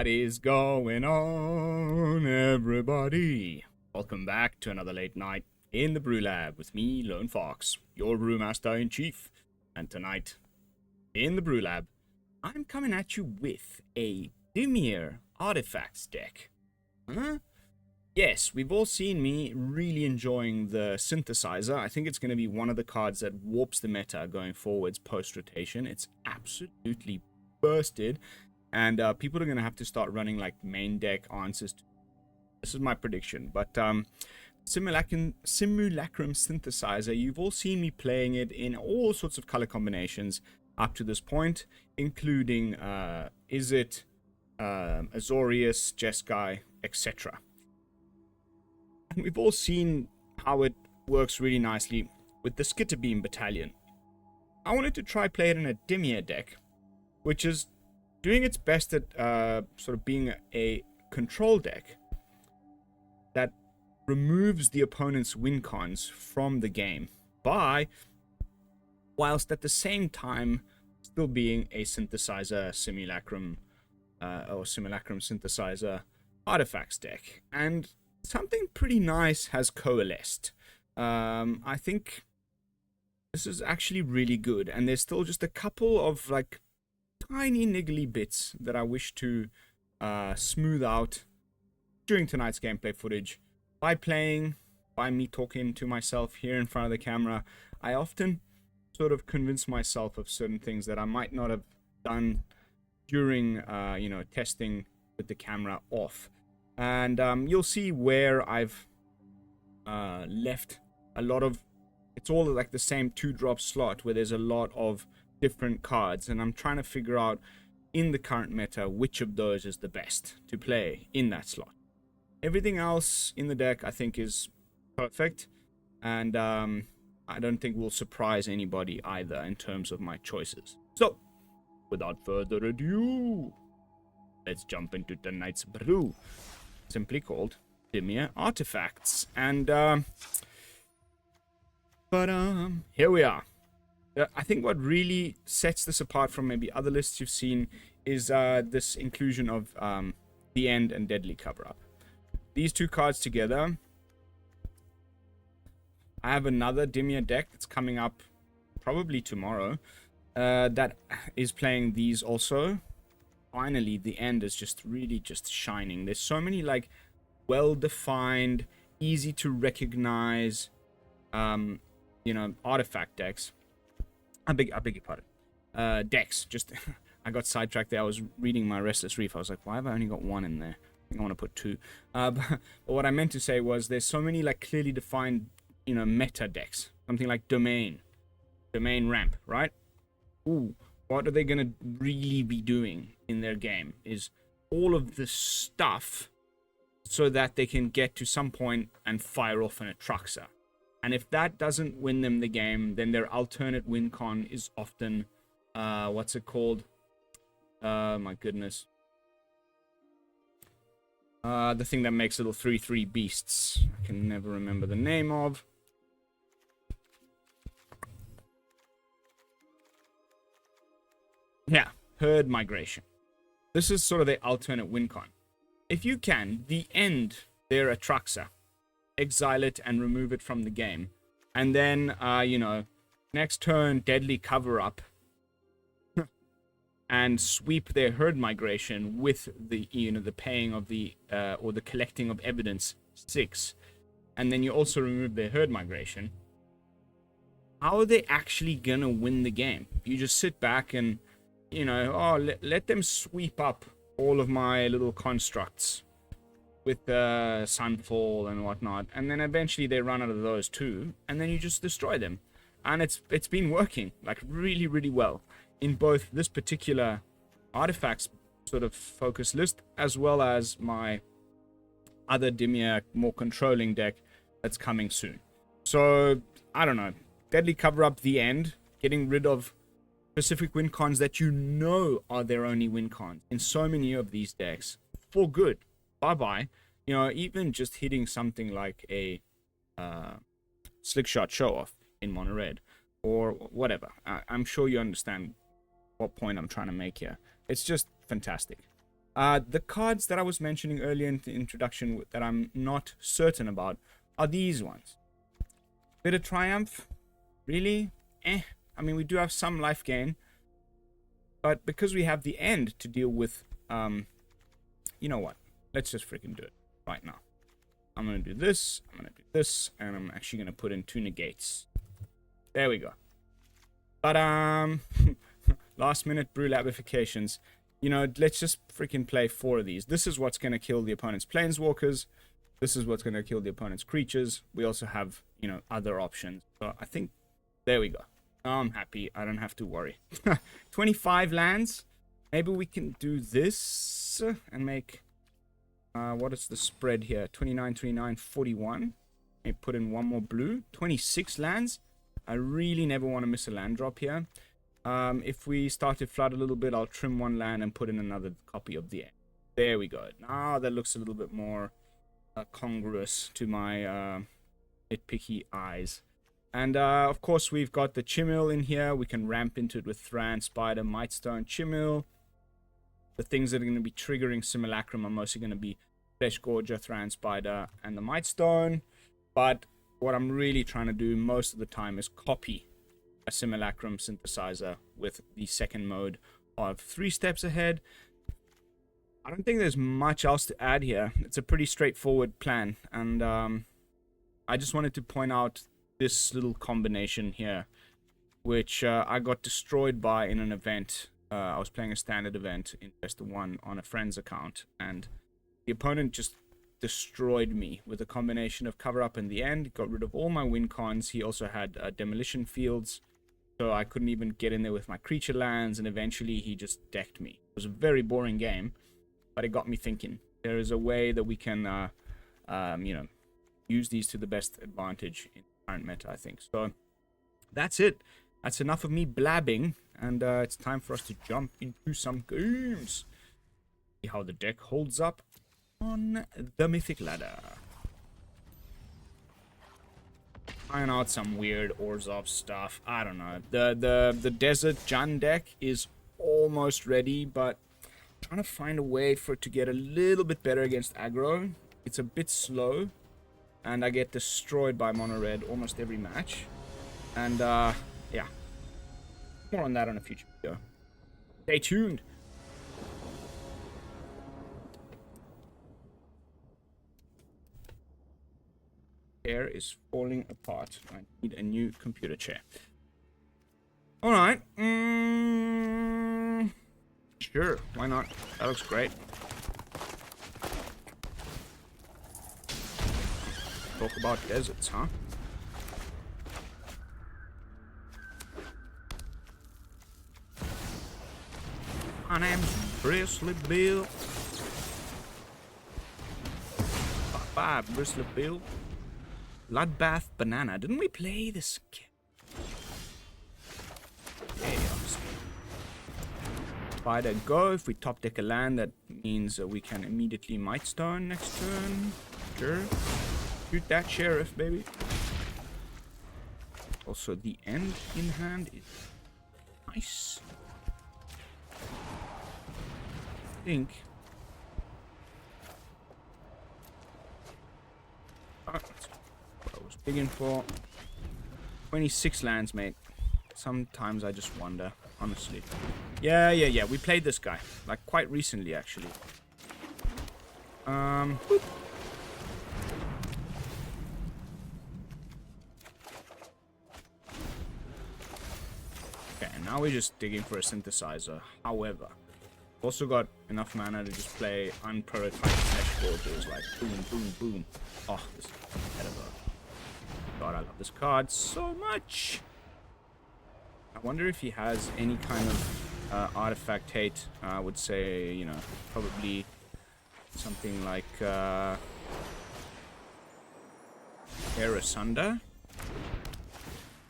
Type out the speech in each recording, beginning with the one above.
What is going on, everybody? Welcome back to another late night in the BrewLab with me, Lone Fox, your Brewmaster-in-Chief. And tonight, in the BrewLab, I'm coming at you with a DimirTifacts deck. Huh? Yes, we've all seen me really enjoying the Synthesizer. I think it's going to be one of the cards that warps the meta going forwards post-rotation. It's absolutely bursted. And people are going to have to start running like main deck answers. This is my prediction. But Simulacrum Synthesizer, you've all seen me playing it in all sorts of color combinations up to this point, including Azorius, Jeskai, etc. And we've all seen how it works really nicely with the Skitterbeam Battalion. I wanted to try play it in a Dimir deck, which is doing its best at sort of being a control deck that removes the opponent's win cons from the game whilst at the same time still being a synthesizer simulacrum synthesizer artifacts deck. And something pretty nice has coalesced. I think this is actually really good, and there's still just a couple of like tiny niggly bits that I wish to smooth out during tonight's gameplay footage. By me talking to myself here in front of the camera, I often sort of convince myself of certain things that I might not have done during, testing with the camera off. And you'll see where I've left a lot of, it's all like the same 2-drop slot where there's a lot of different cards, and I'm trying to figure out in the current meta which of those is the best to play in that slot. Everything else in the deck I think is perfect, and I don't think will surprise anybody either in terms of my choices. So without further ado, let's jump into tonight's brew, simply called DimirTifacts. And here we are. I think what really sets this apart from maybe other lists you've seen is this inclusion of The End and Deadly Cover-Up. These two cards together. I have another Dimir deck that's coming up probably tomorrow that is playing these also. Finally, The End is just really just shining. There's so many like well-defined, easy to recognize, artifact decks. I beg your pardon. Decks. Just I got sidetracked there. I was reading my Restless Reef. I was like, why have I only got one in there? I think I want to put two. But what I meant to say was there's so many like clearly defined, meta decks. Something like Domain Ramp, right? Ooh, what are they gonna really be doing in their game? Is all of this stuff so that they can get to some point and fire off an Atraxa. And if that doesn't win them the game, then their alternate win con is often, what's it called? My goodness. The thing that makes little 3/3 beasts. I can never remember the name of. Yeah, herd migration. This is sort of the alternate win con. If you can, The End their Atraxa, exile it and remove it from the game, and then next turn Deadly Cover-Up and sweep their herd migration with the the paying of the or the collecting of evidence 6, and then you also remove their herd migration. How are they actually gonna win the game? You just sit back and let them sweep up all of my little constructs with Sunfall and whatnot, and then eventually they run out of those too, and then you just destroy them. And it's been working like really, really well in both this particular artifacts sort of focus list as well as my other Dimir more controlling deck that's coming soon. So I don't know, Deadly Cover-Up, The End, getting rid of specific win cons that are their only win cons in so many of these decks for good. Bye-bye. Even just hitting something like a Slick Shot Show-Off in mono red or whatever. I'm sure you understand what point I'm trying to make here. It's just fantastic. The cards that I was mentioning earlier in the introduction that I'm not certain about are these ones. Bit of Triumph, really? I mean, we do have some life gain, but because we have the end to deal with, you know what? Let's just freaking do it right now. I'm gonna do this, I'm gonna do this, and I'm actually gonna put in 2 negates. There we go. But last minute BrewLabifications. You know, let's just freaking play 4 of these. This is what's gonna kill the opponent's planeswalkers. This is what's gonna kill the opponent's creatures. We also have, you know, other options. So I think there we go. I'm happy. I don't have to worry. 25 lands. Maybe we can do this and make what is the spread here? 29, 29, 41. Maybe put in 1 more blue. 26 lands. I really never want to miss a land drop here. If we start to flood a little bit, I'll trim 1 land and put in another copy of the end. There we go. Now that looks a little bit more congruous to my nitpicky eyes. And of course, we've got the Chimil in here. We can ramp into it with Thran Spider, Mightstone, Chimil. The things that are going to be triggering Simulacrum are mostly going to be Fleshgorger, Thran Spider, and the Mightstone. But what I'm really trying to do most of the time is copy a Simulacrum Synthesizer with the second mode of 3 steps ahead. I don't think there's much else to add here. It's a pretty straightforward plan. And I just wanted to point out this little combination here, which I got destroyed by in an event. I was playing a standard event in Best of 1 on a friend's account, and the opponent just destroyed me with a combination of cover up in the end, got rid of all my win cons. He also had demolition fields, so I couldn't even get in there with my creature lands, and eventually he just decked me. It was a very boring game, but it got me thinking. There is a way that we can, you know, use these to the best advantage in current meta, I think. So that's it. That's enough of me blabbing, and it's time for us to jump into some games. See how the deck holds up on the Mythic ladder. Trying out some weird Orzhov stuff. I don't know. The Desert Jun deck is almost ready, but trying to find a way for it to get a little bit better against aggro. It's a bit slow, and I get destroyed by mono red almost every match. And yeah, more on that on a future video. Stay tuned. Chair is falling apart. I need a new computer chair. All right. Sure, why not? That looks great. Talk about deserts, huh? My name's Bristly Bill. Bye-bye, Bristly Bill. Bloodbath Banana. Didn't we play this? Chaos. Spider go. If we top deck a land, that means we can immediately Mightstone next turn. Sure. Shoot that sheriff, baby. Also, the end in hand is nice. I think. That's what I was digging for. 26 lands, mate. Sometimes I just wonder, honestly. Yeah. We played this guy, like, quite recently, actually. Boop. Okay, now we're just digging for a synthesizer. However, also got enough mana to just play unprototyped Fleshgorgers, like boom, boom, boom. Oh, this is incredible. God, I love this card so much. I wonder if he has any kind of artifact hate. I would say, you know, probably something like Asunder.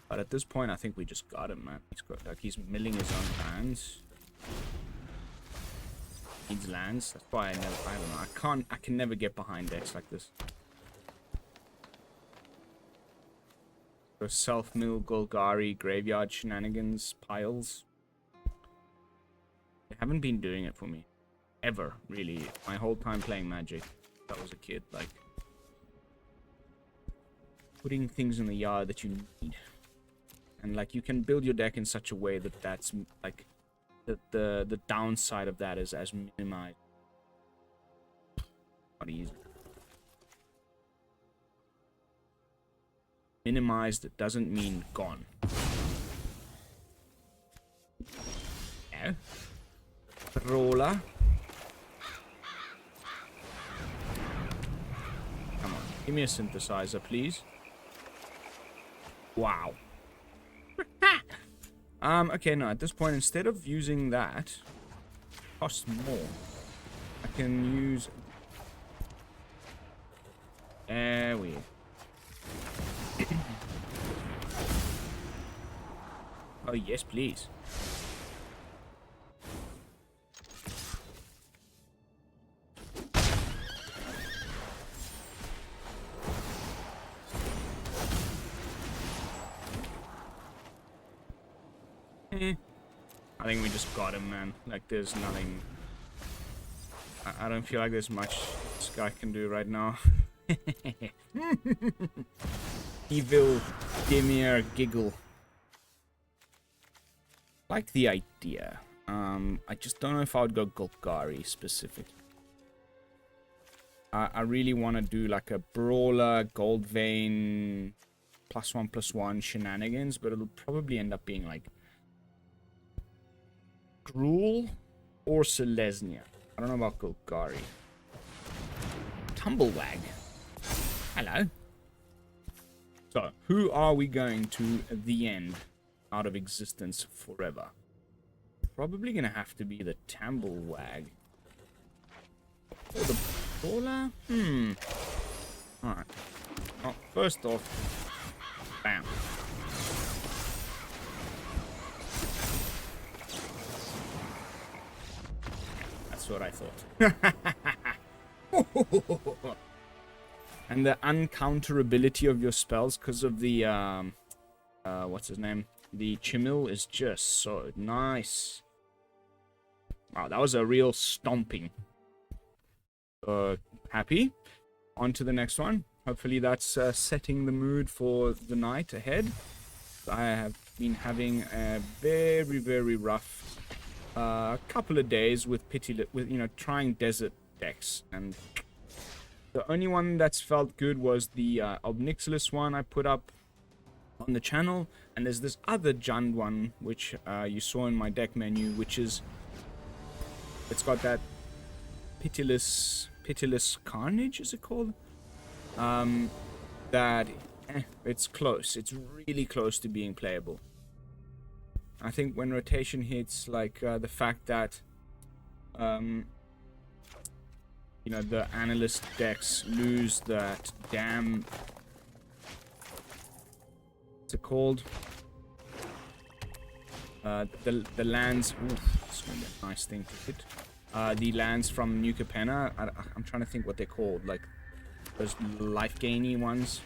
But at this point, I think we just got him, man. He's got, like, he's milling his own lands. Needs lands. That's why I don't know. I can never get behind decks like this. So self-mill, Golgari, graveyard shenanigans, piles. They haven't been doing it for me. ever, really. My whole time playing Magic. I was a kid, like putting things in the yard that you need. And like you can build your deck in such a way that that's like the downside of that is as minimized. Not easy. Minimized doesn't mean gone. No. Brawler. Come on, give me a synthesizer, please. Wow. Okay, no, at this point, instead of using that, costs more. I can use... There we go. Oh, yes, please. I think we just got him, man. Like, there's nothing... I don't feel like there's much this guy can do right now. Evil Dimir giggle. Like the idea. I just don't know if I would go Golgari specific. I really want to do like a brawler, gold vein, +1/+1 shenanigans, but it'll probably end up being like Gruul or Selesnya. I don't know about Golgari. Tumblewag. Hello. So, who are we going to the end out of existence forever? Probably gonna have to be the Tumblewag. Or the Brawler? Alright. Well, first off, bam. That's what I thought. And the uncounterability of your spells because of the, what's his name? The Chimil is just so nice. Wow, that was a real stomping. Happy. On to the next one. Hopefully that's setting the mood for the night ahead. I have been having a very, very rough couple of days with trying desert decks, and the only one that's felt good was the Obnixilis one I put up on the channel, and there's this other Jund one which you saw in my deck menu, which is it's got that pitiless carnage, is it called? That it's close. It's really close to being playable. I think when rotation hits, like the fact that the analyst decks lose that damn, what's it called? The lands. Oof, it's gonna be a nice thing to hit. The lands from New Capenna. I'm trying to think what they're called. Like those life gainy ones.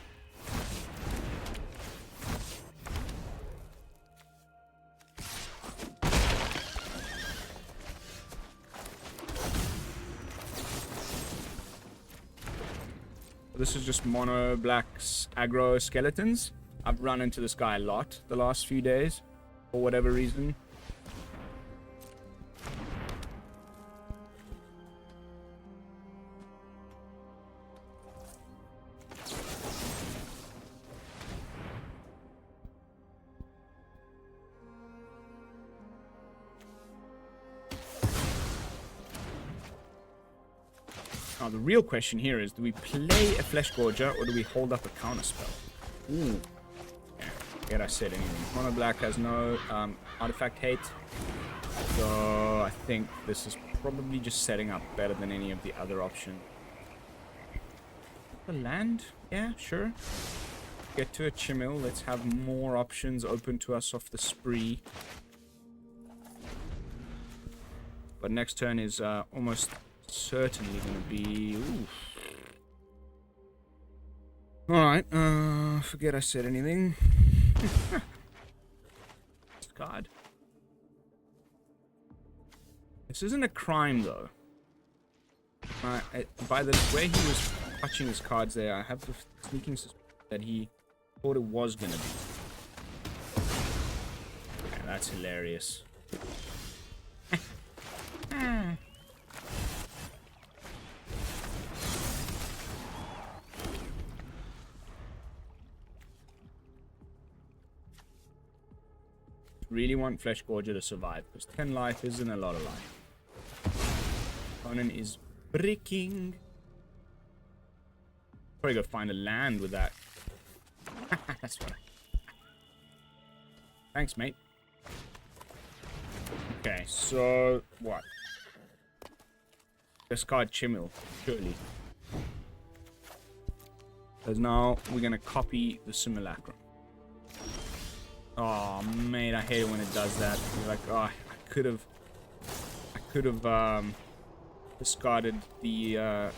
This is just mono black aggro skeletons. I've run into this guy a lot the last few days, for whatever reason. Now, the real question here is, do we play a Fleshgorger or do we hold up a counterspell? Ooh. Yeah, forget I said anything. Mono black has no artifact hate. So, I think this is probably just setting up better than any of the other options. The land? Yeah, sure. Get to a Chimil. Let's have more options open to us off the spree. But next turn is almost certainly going to be... Alright, forget I said anything. God. This isn't a crime, though. By the way he was touching his cards there, I have the sneaking suspicion that he thought it was gonna be. Okay, that's hilarious. Really want Fleshgorger to survive, because 10 life isn't a lot of life. Oonn is bricking. Probably go find a land with that. That's funny. Thanks, mate. Okay, so what? Discard Chimil, surely. Because now we're gonna copy the Simulacrum. Oh, mate, I hate it when it does that. You're like, oh, I could have discarded the M.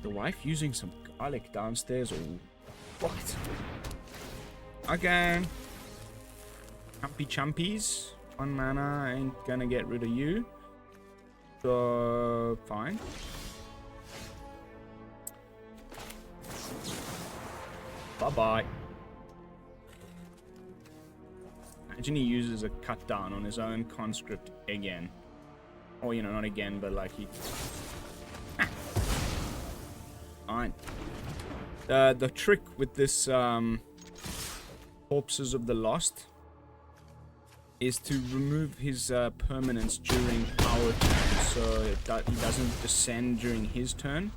The wife using some garlic downstairs or what? Okay. Chumpy chumpies. 1 mana ain't gonna get rid of you. So fine. Bye-bye. Imagine he uses a cut down on his own conscript again. Or, you know, not again, but like he... Fine. The trick with this Corpses of the Lost is to remove his permanence during our turn, so he doesn't descend during his turn.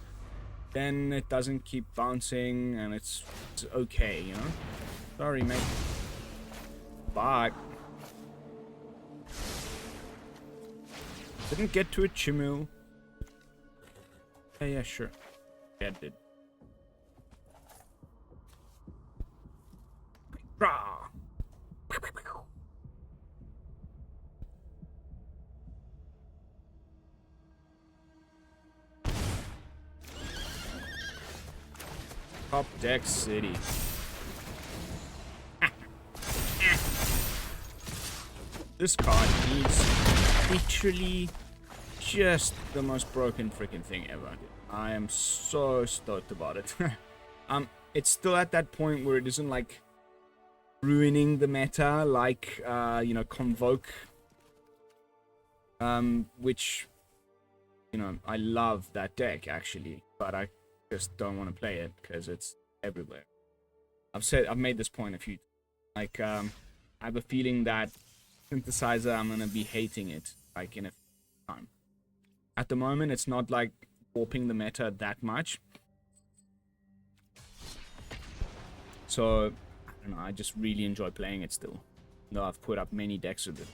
Then it doesn't keep bouncing, and it's okay, you know? Sorry, mate. Bye. Didn't get to a Chimil. Yeah, sure. Yeah, it did. Rah! Top deck city. This card is literally just the most broken freaking thing ever. I am so stoked about it. It's still at that point where it isn't like ruining the meta like you know, Convoke, which, you know, I love that deck actually, but I just don't want to play it because it's everywhere. I've made this point a few times. Like I have a feeling that Synthesizer, I'm gonna be hating it like in a time. At the moment it's not like warping the meta that much, so I don't know, I just really enjoy playing it still. Though I've put up many decks of it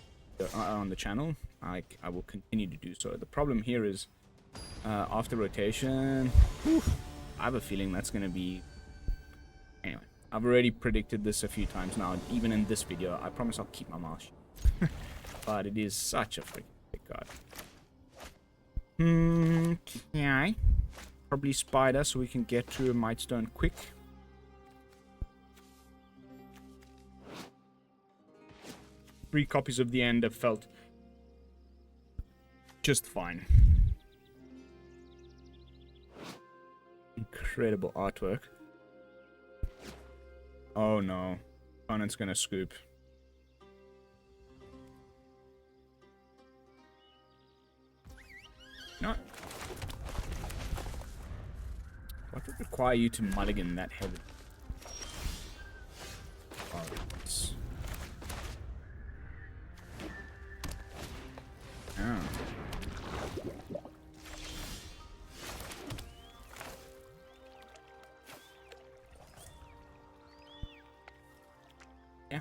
on the channel, I will continue to do so. The problem here is after rotation, I have a feeling that's gonna be... Anyway, I've already predicted this a few times now, even in this video. I promise I'll keep my mouth shut. But it is such a freaking big card. Okay. Probably Spider so we can get to a Mightstone quick. Three copies of the end have felt just fine. Incredible artwork. Oh no. Opponent's gonna scoop. No. What would require you to mulligan that heavy? Cards. Oh. Yeah.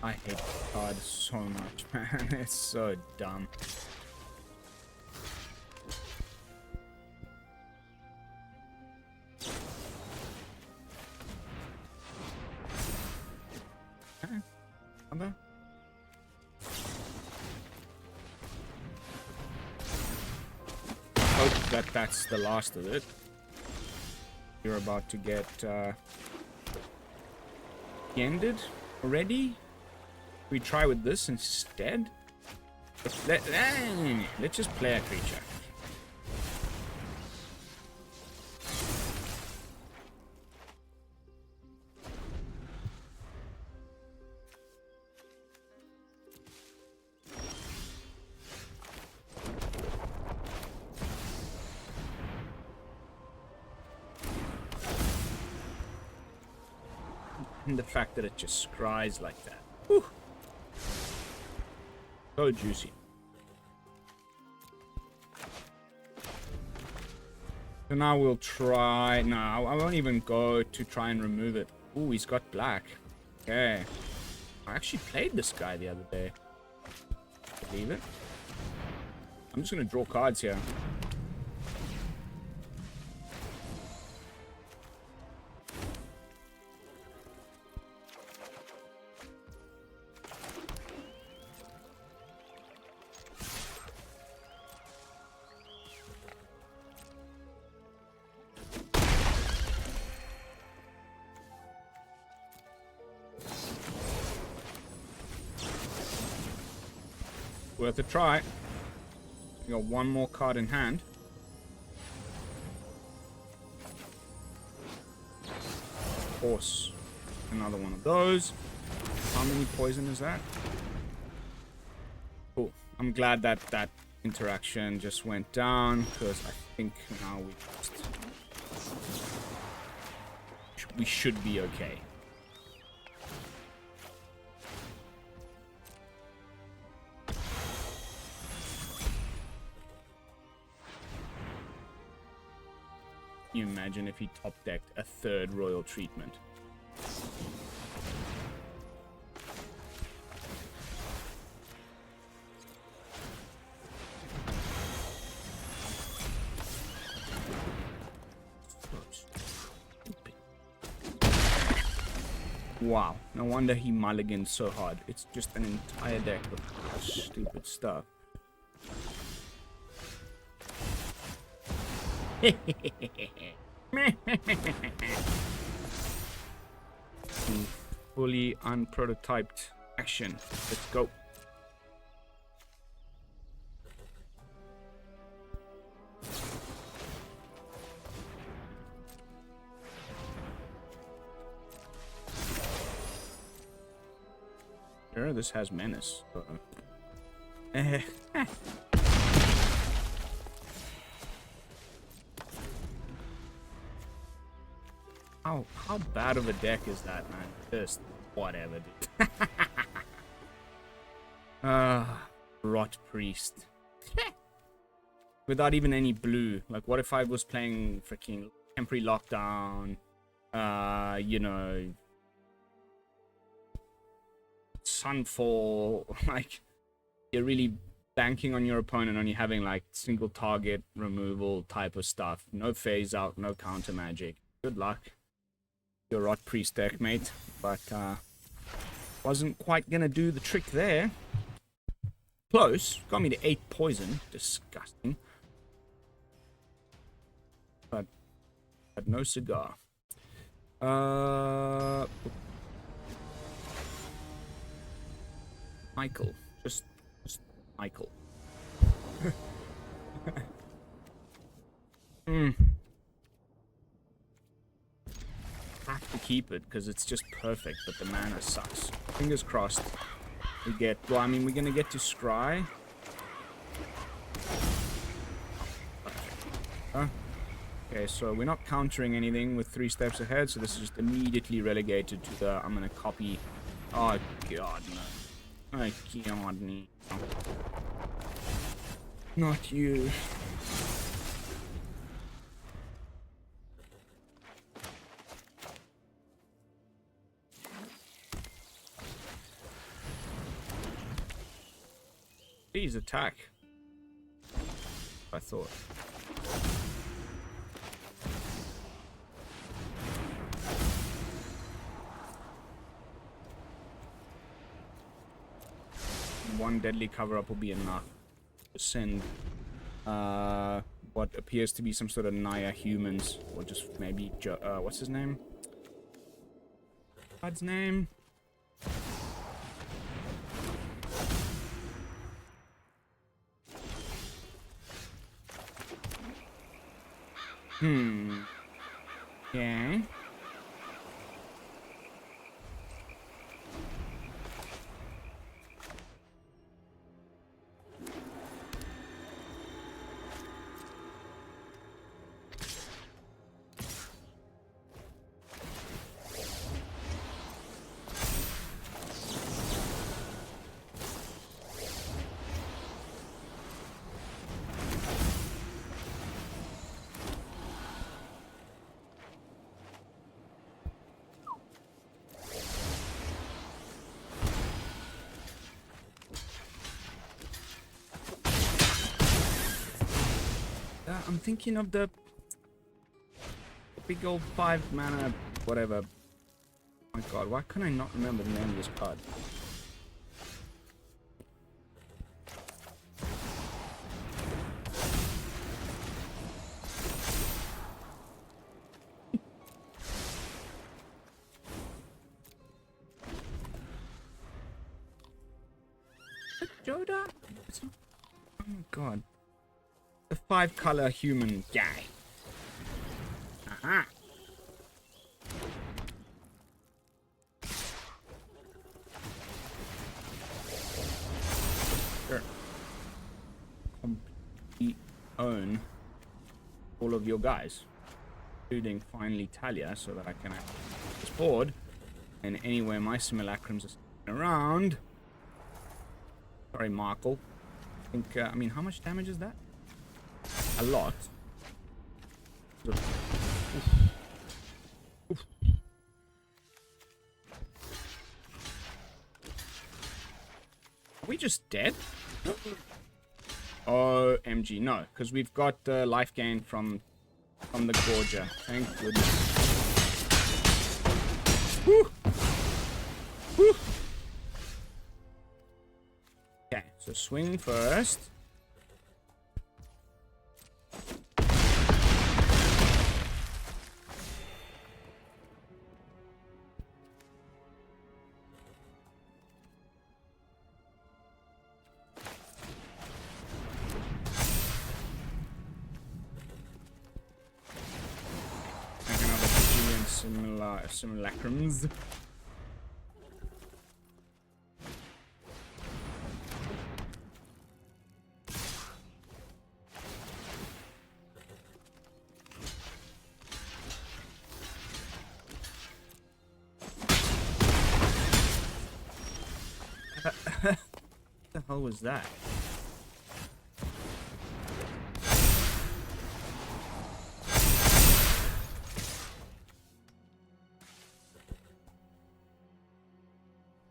I hate this card so much, man. It's so dumb. Other? Hope that that's the last of it. You're about to get ended already. We try with this instead. Let's just play a creature. And the fact that it just scries like that. Whew. So juicy. So now we'll try... No, I won't even go to try and remove it. Ooh, he's got black. Okay. I actually played this guy the other day. Believe it? I'm just going to draw cards here. Worth a try. We got one more card in hand. Of course, another one of those. How many poison is that? Cool. I'm glad that that interaction just went down, because I think now we should be okay. Can you imagine if he top decked a third royal treatment? Wow, no wonder he mulliganed so hard. It's just an entire deck of stupid stuff. Fully unprototyped action. Let's go. Sure, this has menace. How bad of a deck is that, man? Just whatever, dude. Rot Priest. Without even any blue. Like, what if I was playing freaking Temporary Lockdown? You know, Sunfall. Like, you're really banking on your opponent, only having like single target removal type of stuff. No phase out, no counter magic. Good luck. Your Rot Priest deck, mate. But wasn't quite gonna do the trick there. Close. Got me to 8 poison. Disgusting. But no cigar. Michael. Just Michael. Have to keep it because it's just perfect, but the mana sucks. Fingers crossed. We get, well, I mean, we're gonna get to scry. Okay, so we're not countering anything with 3 steps ahead, so this is just immediately relegated to the, I'm gonna copy. Oh god, no. Oh god, no. Not you. Please attack. I thought. one deadly cover-up will be enough to send what appears to be some sort of Naya humans, or just maybe what's his name? What's his name? Okay. I'm thinking of the big old 5 mana, whatever. Oh my god, why can I not remember the name of this card? Joda? Oh my god. The 5-color human guy. Aha. Sure. Complete own all of your guys, including finally Talia, so that I can access this board. And anywhere my simulacrums are sticking around. Sorry, Markle. I think, I mean, how much damage is that? A lot. Oof. Oof. Are we just dead? OMG, no, because we've got life gain from the Gorger. Thank goodness. Woo. Woo. Okay, so swing first. Simulacrums. What the hell was that?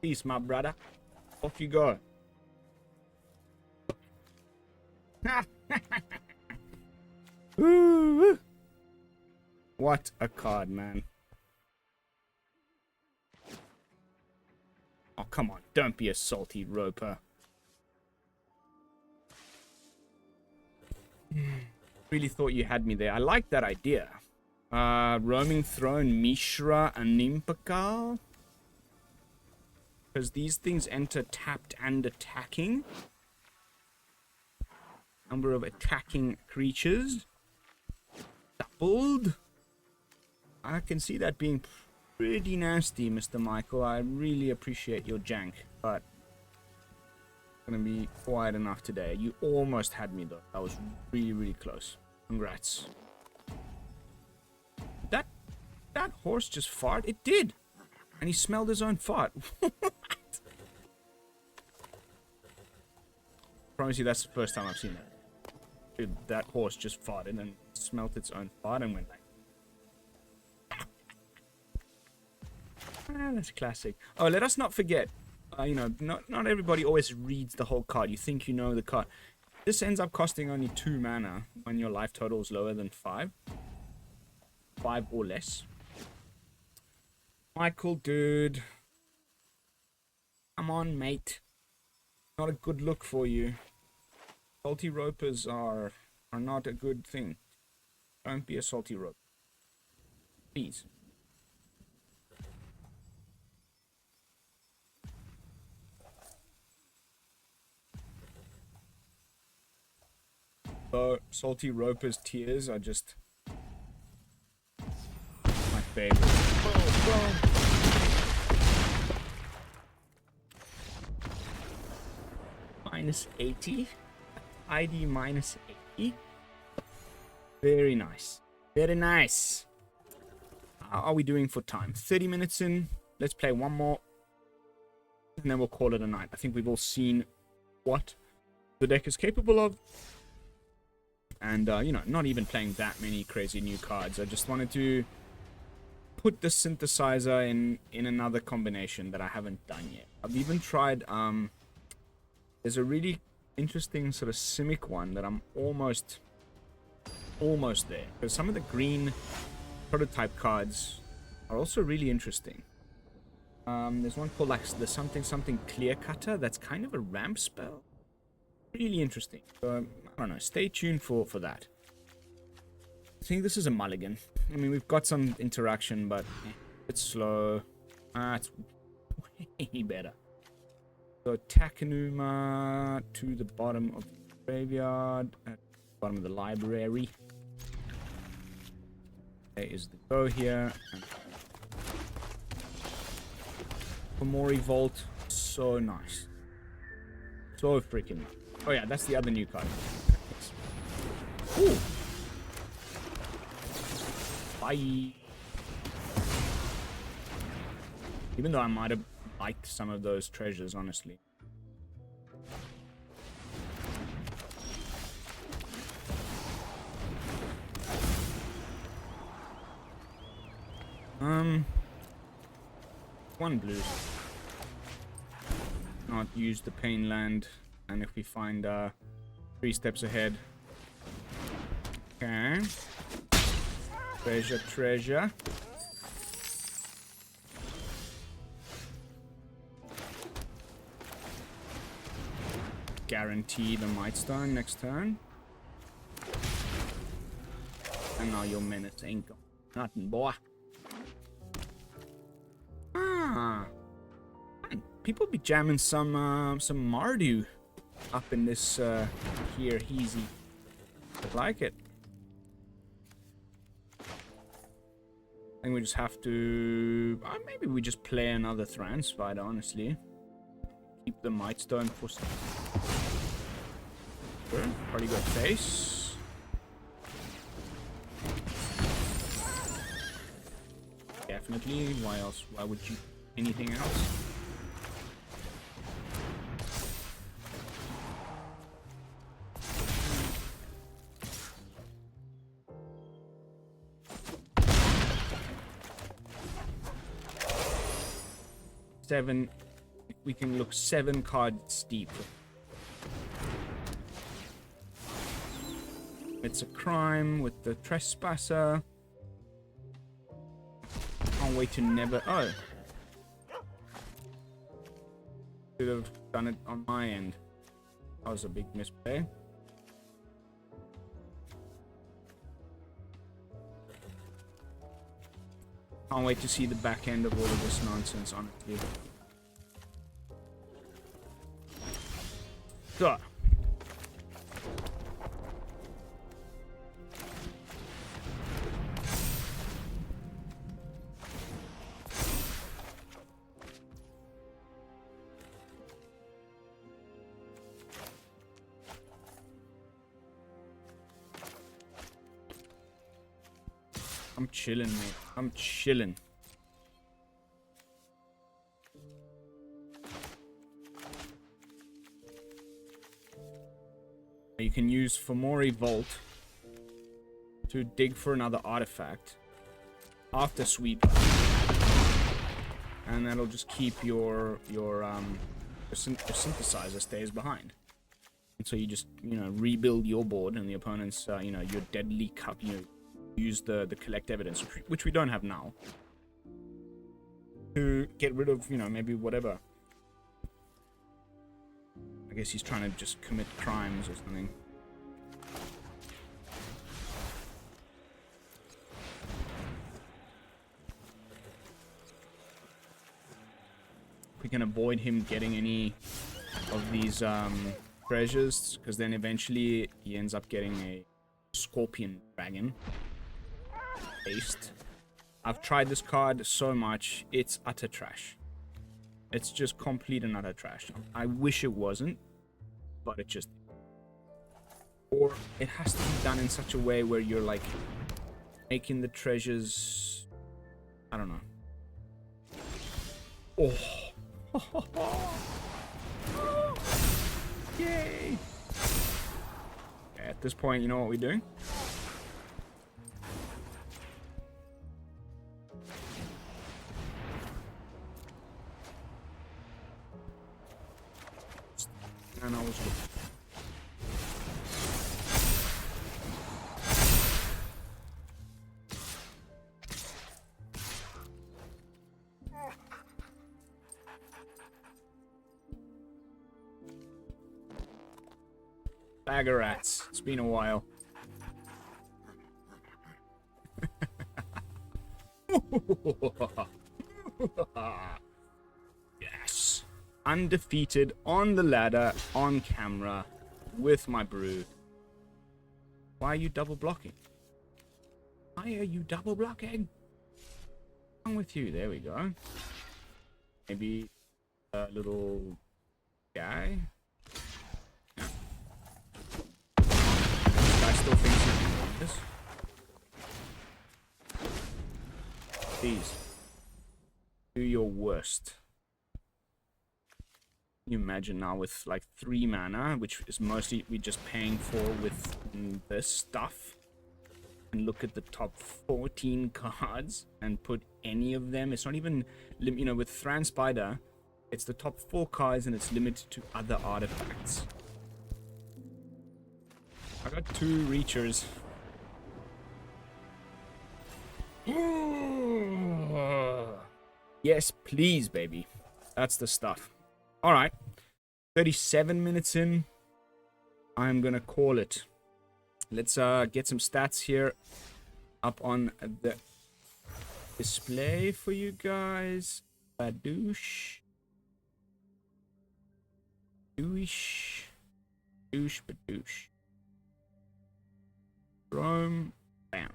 Peace, my brother. Off you go. Ooh. What a card, man. Oh, come on. Don't be a salty roper. Really thought you had me there. I like that idea. Roaming Throne, Mishra, and Nimpakal. Because these things enter tapped and attacking. Number of attacking creatures. Doubled. I can see that being pretty nasty, Mr. Michael. I really appreciate your jank. But it's going to be quiet enough today. You almost had me, though. That was really, really close. Congrats. That horse just farted? It did. And he smelled his own fart. What? Promise you that's the first time I've seen that. Dude, that horse just farted and smelt its own fart and went like... that's classic. Oh, let us not forget. You know, not everybody always reads the whole card. You think you know the card. This ends up costing only 2 mana when your life total is lower than 5. 5 or less. Michael, dude. Come on, mate. not a good look for you. Salty ropers are not a good thing. Don't be a salty rope. Please. So, salty ropers' tears are just my favorite. Minus 80. ID minus 80. Very nice. Very nice. How are we doing for time? 30 minutes in. Let's play one more. And then we'll call it a night. I think we've all seen what the deck is capable of. And, you know, not even playing that many crazy new cards. I just wanted to put the synthesizer in another combination that I haven't done yet. I've even tried, there's a really interesting sort of Simic one that I'm almost there. Because some of the green prototype cards are also really interesting. There's one called like the something clear cutter that's kind of a ramp spell. Really interesting. So, I don't know, stay tuned for that. I think this is a mulligan. I mean, we've got some interaction, but it's slow. It's way better. So Takenuma to the bottom of the graveyard, at the bottom of the library. There is the go here. And Fomori Vault, so nice. So freaking nice. Oh yeah, that's the other new card. Ooh. Bye. Even though I might have liked some of those treasures, honestly. One blue. Not use the pain land, and if we find 3 steps ahead. Okay. Treasure. Guarantee the Mightstone next turn. And now your menace ain't got nothing, boy. People be jamming some Mardu up in this here easy. I like it. I think we just have to maybe we just play another Thran Spider, honestly. Keep the Mightstone for some. Sure, pretty good face. Definitely. Why else? Why would you anything else? We can look 7 cards deep. It's a crime with the trespasser. Can't wait to never. Oh, should have done it on my end. That was a big misplay. Can't wait to see the back end of all of this nonsense, honestly. So. I'm chilling, mate. I'm chilling. You can use Fomori Vault to dig for another artifact after sweep, and that'll just keep your synthesizer stays behind. And so you just rebuild your board, and the opponent's your deadly cup. Use the collect evidence, which we don't have now, to get rid of maybe whatever. I guess he's trying to just commit crimes or something. We can avoid him getting any of these treasures, because then eventually he ends up getting a scorpion dragon based. I've tried this card so much, it's utter trash. It's just complete and utter trash. I wish it wasn't, but it just... Or it has to be done in such a way where you're like making the treasures... I don't know. Oh. Yay! Okay, at this point, you know what we're doing? And I was bag of rats. It's been a while. Yes. Undefeated on the ladder, on camera, with my brew. Why are you double blocking? Why are you double blocking? What's wrong with you? There we go. Maybe a little guy. I still think you can win this. Please. Do your worst. Can you imagine now with like 3 mana, which is mostly we're just paying for with this stuff, and look at the top 14 cards and put any of them. It's not even, you know, with Thran Spider, it's the top 4 cards and it's limited to other artifacts. I got 2 reachers. Yes, please, baby. That's the stuff. Alright. 37 minutes in. I'm gonna call it. Let's get some stats here up on the display for you guys. Badoosh. Doosh. Doosh badoosh. Rome. Bam.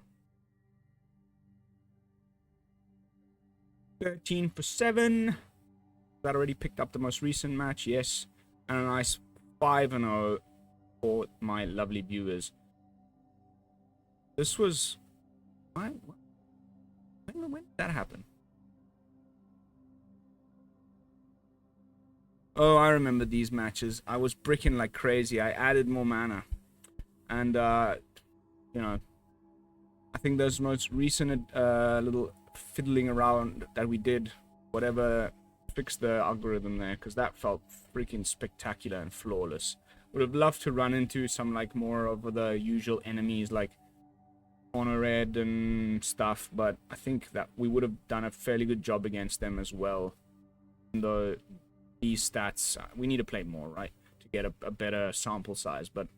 13 for 7. That already picked up the most recent match, yes. And a nice 5-0 for my lovely viewers. This was... When did that happen? Oh, I remember these matches. I was bricking like crazy. I added more mana. And, you know, I think those most recent little fiddling around that we did, whatever, fixed the algorithm there, because that felt freaking spectacular and flawless. Would have loved to run into some like more of the usual enemies like Mono Red and stuff, but I think that we would have done a fairly good job against them as well. Even though these stats, we need to play more, right, to get a better sample size, but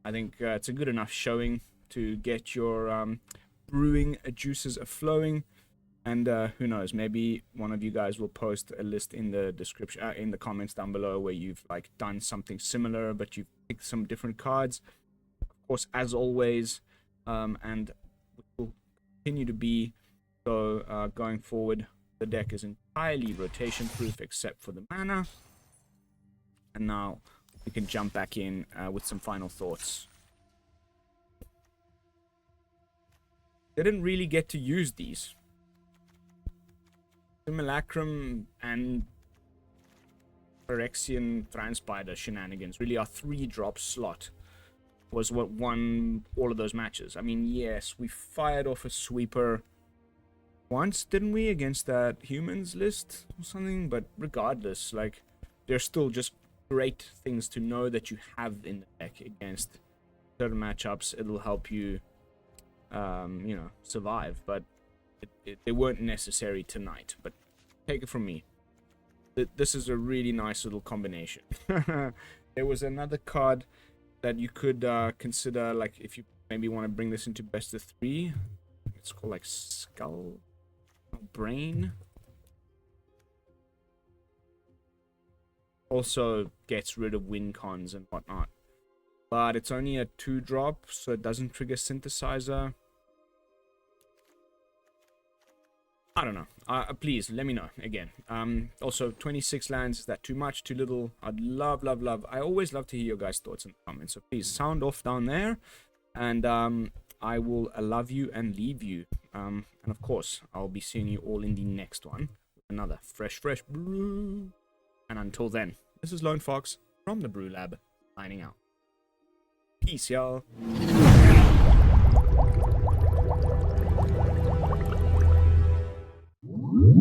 I think it's a good enough showing to get your brewing juices flowing. And who knows, maybe one of you guys will post a list in the description, in the comments down below, where you've like done something similar, but you've picked some different cards. Of course, as always, and will continue to be so going forward. The deck is entirely rotation proof except for the mana. And now we can jump back in with some final thoughts. Didn't really get to use these. Simulacrum and Phyrexian Thran Spider shenanigans really are 3-drop slot was what won all of those matches. I mean, yes, we fired off a sweeper once, didn't we, against that humans list or something? But regardless, like, they're still just great things to know that you have in the deck against certain matchups. It'll help you, you know, survive. But they weren't necessary tonight, but take it from me. This is a really nice little combination. there was another card that you could consider, like if you maybe want to bring this into best of 3. It's called like Skull or Brain. Also gets rid of win cons and whatnot. But it's only a 2-drop, so it doesn't trigger Synthesizer. I don't know. Please let me know again. Also, 26 lands, is that too much, too little? I'd love. I always love to hear your guys' thoughts in the comments. So please sound off down there, and I will love you and leave you. And of course, I'll be seeing you all in the next one with another fresh brew. And until then, this is Lone Fox from the BrewLab, signing out. Peace, y'all. Woo!